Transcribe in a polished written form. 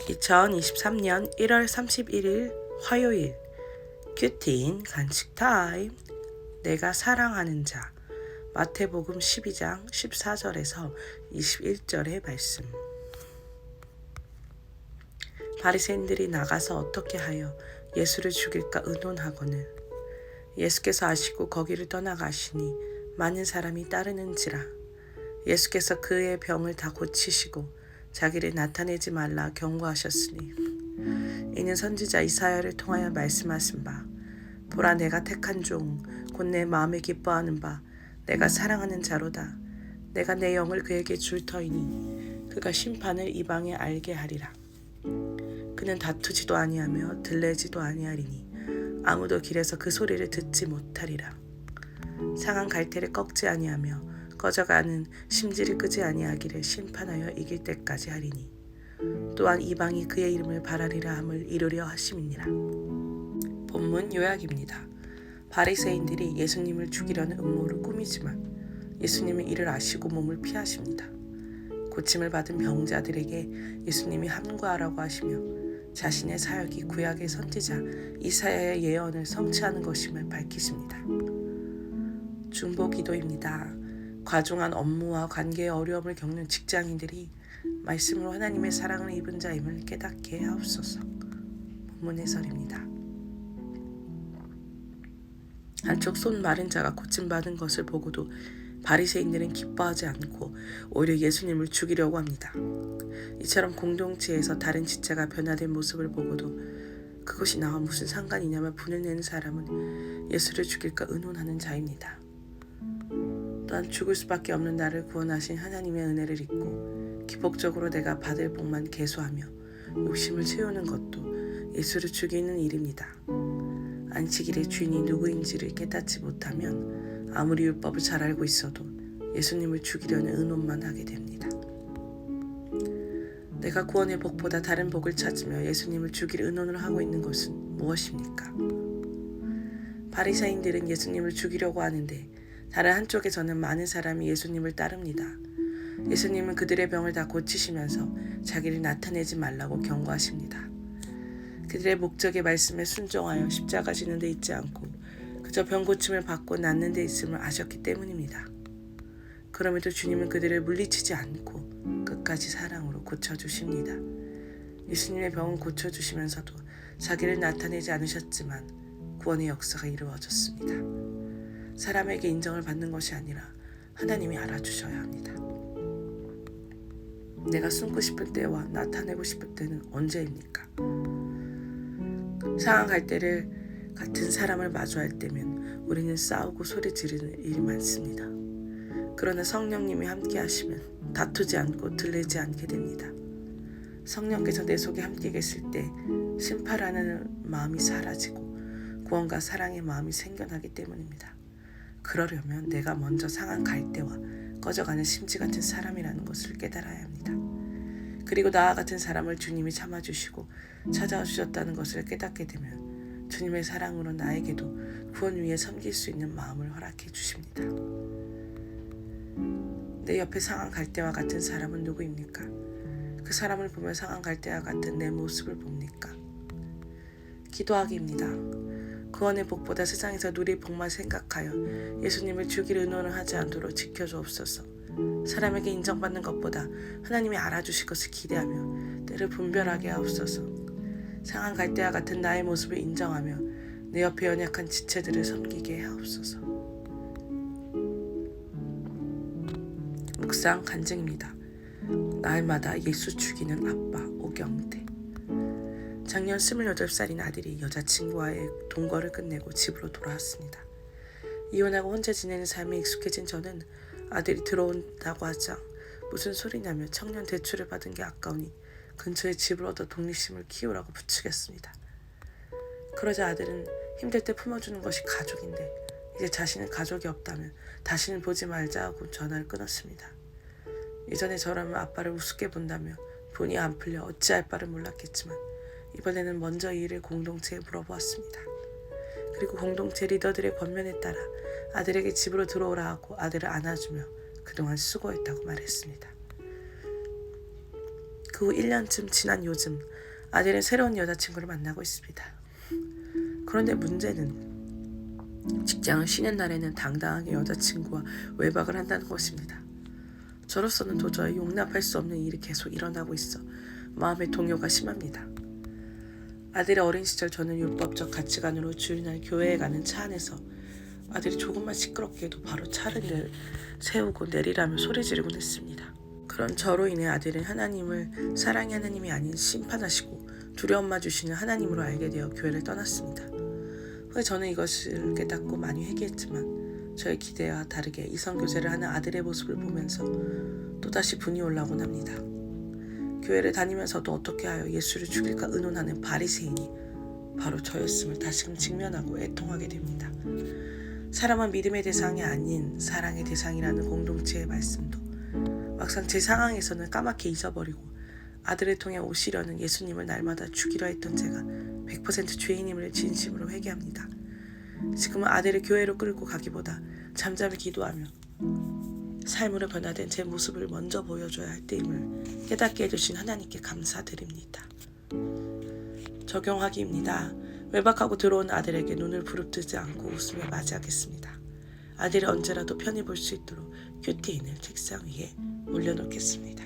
2023년 1월 31일 화요일 큐티인 간식 타임. 내가 사랑하는 자. 마태복음 12장 14절에서 21절의 말씀. 바리새인들이 나가서 어떻게 하여 예수를 죽일까 의논하거늘 예수께서 아시고 거기를 떠나가시니 많은 사람이 따르는지라. 예수께서 그의 병을 다 고치시고 자기를 나타내지 말라 경고하셨으니 이는 선지자 이사야를 통하여 말씀하신 바, 보라 내가 택한 종 곧 내 마음에 기뻐하는 바 내가 사랑하는 자로다. 내가 내 영을 그에게 줄 터이니 그가 심판을 이방에 알게 하리라. 그는 다투지도 아니하며 들레지도 아니하리니 아무도 길에서 그 소리를 듣지 못하리라. 상한 갈대를 꺾지 아니하며 꺼져가는 심지를 끄지 아니하기를 심판하여 이길 때까지 하리니 또한 이방이 그의 이름을 바라리라 함을 이루려 하심이니라. 본문 요약입니다. 바리새인들이 예수님을 죽이려는 음모를 꾸미지만 예수님은 이를 아시고 몸을 피하십니다. 고침을 받은 병자들에게 예수님이 함구하라고 하시며 자신의 사역이 구약의 선지자 이사야의 예언을 성취하는 것임을 밝히십니다. 중보 기도입니다. 과중한 업무와 관계의 어려움을 겪는 직장인들이 말씀으로 하나님의 사랑을 입은 자임을 깨닫게 하옵소서. 본문 해설입니다. 한쪽 손 마른 자가 고침받은 것을 보고도 바리새인들은 기뻐하지 않고 오히려 예수님을 죽이려고 합니다. 이처럼 공동체에서 다른 지체가 변화된 모습을 보고도 그것이 나와 무슨 상관이냐며 분을 내는 사람은 예수를 죽일까 의논하는 자입니다. 또한 죽을 수밖에 없는 나를 구원하신 하나님의 은혜를 잊고 기복적으로 내가 받을 복만 계수하며 욕심을 채우는 것도 예수를 죽이는 일입니다. 안식일의 주인이 누구인지를 깨닫지 못하면 아무리 율법을 잘 알고 있어도 예수님을 죽이려는 의논만 하게 됩니다. 내가 구원의 복보다 다른 복을 찾으며 예수님을 죽일 의논을 하고 있는 것은 무엇입니까? 바리새인들은 예수님을 죽이려고 하는데 다른 한쪽에서는 많은 사람이 예수님을 따릅니다. 예수님은 그들의 병을 다 고치시면서 자기를 나타내지 말라고 경고하십니다. 그들의 목적의 말씀에 순종하여 십자가 지는 데 있지 않고 그저 병 고침을 받고 낫는 데 있음을 아셨기 때문입니다. 그럼에도 주님은 그들을 물리치지 않고 끝까지 사랑으로 고쳐주십니다. 예수님의 병은 고쳐주시면서도 자기를 나타내지 않으셨지만 구원의 역사가 이루어졌습니다. 사람에게 인정을 받는 것이 아니라 하나님이 알아주셔야 합니다. 내가 숨고 싶을 때와 나타내고 싶을 때는 언제입니까? 상한 갈대를 같은 사람을 마주할 때면 우리는 싸우고 소리 지르는 일이 많습니다. 그러나 성령님이 함께 하시면 다투지 않고 들리지 않게 됩니다. 성령께서 내 속에 함께 계실 때 심판하는 마음이 사라지고 구원과 사랑의 마음이 생겨나기 때문입니다. 그러려면 내가 먼저 상한 갈대와 꺼져가는 심지 같은 사람이라는 것을 깨달아야 합니다. 그리고 나와 같은 사람을 주님이 참아주시고 찾아와 주셨다는 것을 깨닫게 되면 주님의 사랑으로 나에게도 구원 위에 섬길 수 있는 마음을 허락해 주십니다. 내 옆에 상한 갈대와 같은 사람은 누구입니까? 그 사람을 보며 상한 갈대와 같은 내 모습을 봅니까? 기도하기입니다. 구원의 복보다 세상에서 누릴 복만 생각하여 예수님을 죽일 의논을 하지 않도록 지켜주옵소서. 사람에게 인정받는 것보다 하나님이 알아주실 것을 기대하며 때를 분별하게 하옵소서. 상한 갈대와 같은 나의 모습을 인정하며 내 옆에 연약한 지체들을 섬기게 하옵소서. 묵상 간증입니다. 날마다 예수 죽이는 아빠 오경태. 작년 28살인 아들이 여자친구와의 동거를 끝내고 집으로 돌아왔습니다. 이혼하고 혼자 지내는 삶에 익숙해진 저는 아들이 들어온다고 하자 무슨 소리냐며 청년 대출을 받은 게 아까우니 근처에 집을 얻어 독립심을 키우라고 부추겼습니다. 그러자 아들은 힘들 때 품어주는 것이 가족인데 이제 자신은 가족이 없다면 다시는 보지 말자 하고 전화를 끊었습니다. 이전에 저라면 아빠를 우습게 본다며 돈이 안 풀려 어찌할 바를 몰랐겠지만 이번에는 먼저 이 일을 공동체에 물어보았습니다. 그리고 공동체 리더들의 권면에 따라 아들에게 집으로 들어오라 하고 아들을 안아주며 그동안 수고했다고 말했습니다. 그 그 후 1년쯤 지난 요즘 아델은 새로운 여자친구를 만나고 있습니다. 그런데 문제는 직장을 쉬는 날에는 당당하게 여자친구와 외박을 한다는 것입니다. 저로서는 도저히 용납할 수 없는 일이 계속 일어나고 있어 마음의 동요가 심합니다. 아들의 어린 시절 저는 율법적 가치관으로 주일날 교회에 가는 차 안에서 아들이 조금만 시끄럽게도 바로 차를 세우고 내리라며 소리 지르곤 했습니다. 그런 저로 인해 아들은 하나님을 사랑의 하나님이 아닌 심판하시고 두려움만 주시는 하나님으로 알게 되어 교회를 떠났습니다. 후에 저는 이것을 깨닫고 많이 회개했지만 저의 기대와 다르게 이성교제를 하는 아들의 모습을 보면서 또다시 분이 올라오곤 합니다. 교회를 다니면서도 어떻게 하여 예수를 죽일까 의논하는 바리새인이 바로 저였음을 다시금 직면하고 애통하게 됩니다. 사람은 믿음의 대상이 아닌 사랑의 대상이라는 공동체의 말씀도 막상 제 상황에서는 까맣게 잊어버리고 아들을 통해 오시려는 예수님을 날마다 죽이려 했던 제가 100% 죄인임을 진심으로 회개합니다. 지금은 아들을 교회로 끌고 가기보다 잠잠히 기도하며 삶으로 변화된 제 모습을 먼저 보여줘야 할 때임을 깨닫게 해주신 하나님께 감사드립니다. 적용하기입니다. 외박하고 들어온 아들에게 눈을 부릅뜨지 않고 웃으며 맞이하겠습니다. 아들이 언제라도 편히 볼 수 있도록 큐티인을 책상 위에 올려놓겠습니다.